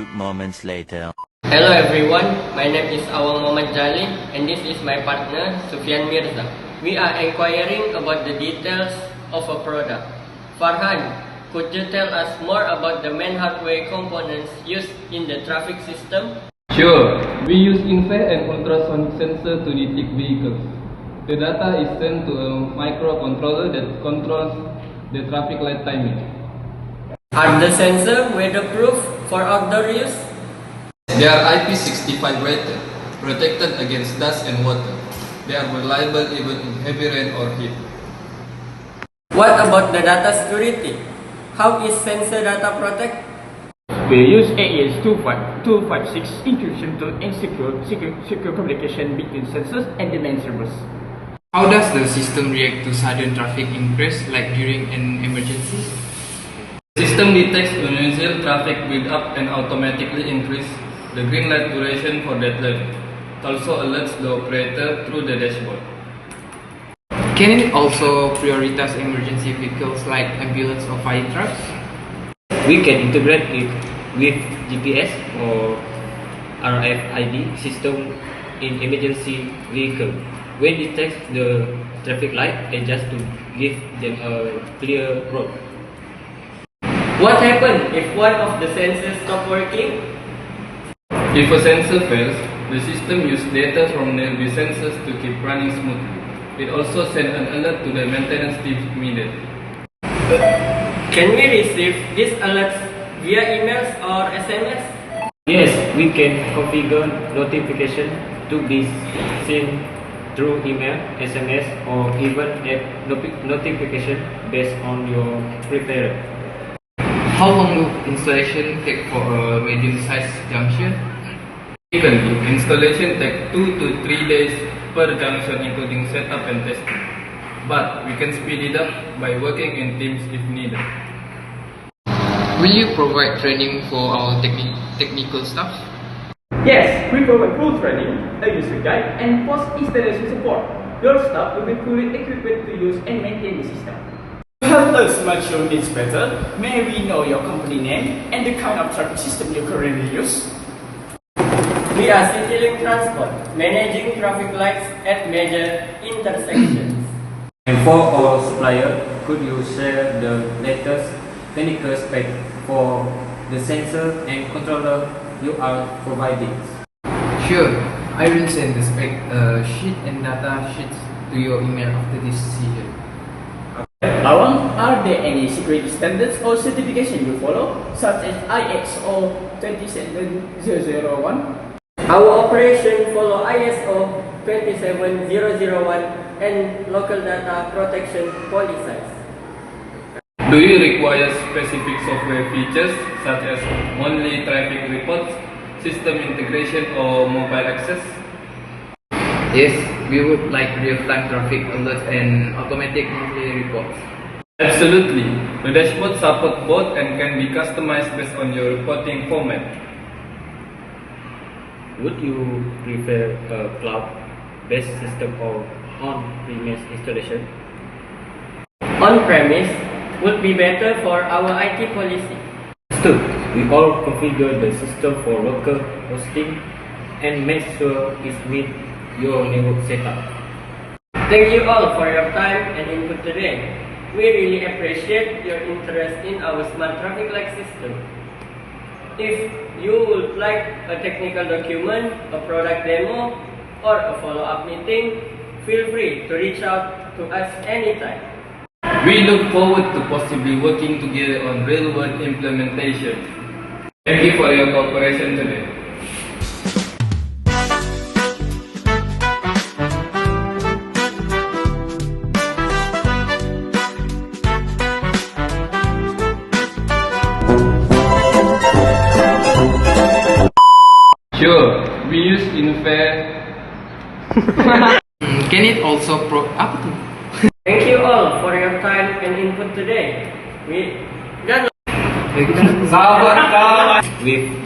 few moments later. Hello everyone, my name is Awang Muhammad Jali and this is my partner Sufyan Mirza. We are inquiring about the details of a product. Farhan, could you tell us more about the main hardware components used in the traffic system? Sure, we use infrared and ultrasonic sensor to detect vehicles. The data is sent to a microcontroller that controls the traffic light timing. Are the sensors weatherproof for outdoor use? They are IP65 rated, protected against dust and water. They are reliable even in heavy rain or heat. What about the data security? How is sensor data protected? We use AES-256 encryption to ensure secure communication between sensors and the main servers. How does the system react to sudden traffic increase, like during an emergency? The system detects unusual traffic build-up and automatically increase the green light duration for that level. It also alerts the operator through the dashboard. Can it also prioritize emergency vehicles like ambulance or fire trucks? We can integrate it with GPS or RFID system in emergency vehicle. When it detects the traffic light, adjust to give them a clear road. What happens if one of the sensors stop working? If a sensor fails, the system uses data from nearby sensors to keep running smoothly. It also sends an alert to the maintenance team immediately. Can we receive these alerts via emails or SMS? Yes, we can configure notification to be sent through email, SMS, or even app notification based on your preference. How long will installation take for a medium-sized junction? Typically, installation takes 2 to 3 days per junction including setup and testing. But we can speed it up by working in teams if needed. Will you provide training for our technical staff? Yes, we provide full training, a user guide, and post-installation support. Your staff will be fully equipped to use and maintain the system. To help us match your needs better, may we know your company name and the kind of traffic system you currently use? We are CityLink Transport, managing traffic lights at major intersections. And for our supplier, could you share the latest technical spec for the sensor and controller you are providing? Sure, I will send the spec sheet and data sheets to your email after this session. Awang, are there any security standards or certification you follow, such as ISO 27001? Our operation follow ISO 27001 and local data protection policies. Do you require specific software features such as only traffic reports, system integration or mobile access? Yes, we would like real-time traffic alerts and automatic monthly reports. Absolutely. The dashboard supports both and can be customized based on your reporting format. Would you prefer a cloud-based system or on-premise installation? On-premise would be better for our IT policy. Still, we all configure the system for local hosting and make sure it meets your network setup. Thank you all for your time and input today. We really appreciate your interest in our smart traffic light system. If you would like a technical document, a product demo, or a follow-up meeting, feel free to reach out to us anytime. We look forward to possibly working together on real-world implementation. Thank you for your cooperation today. Sure, we use infrared. Can it also Thank you all for your time and input today. We With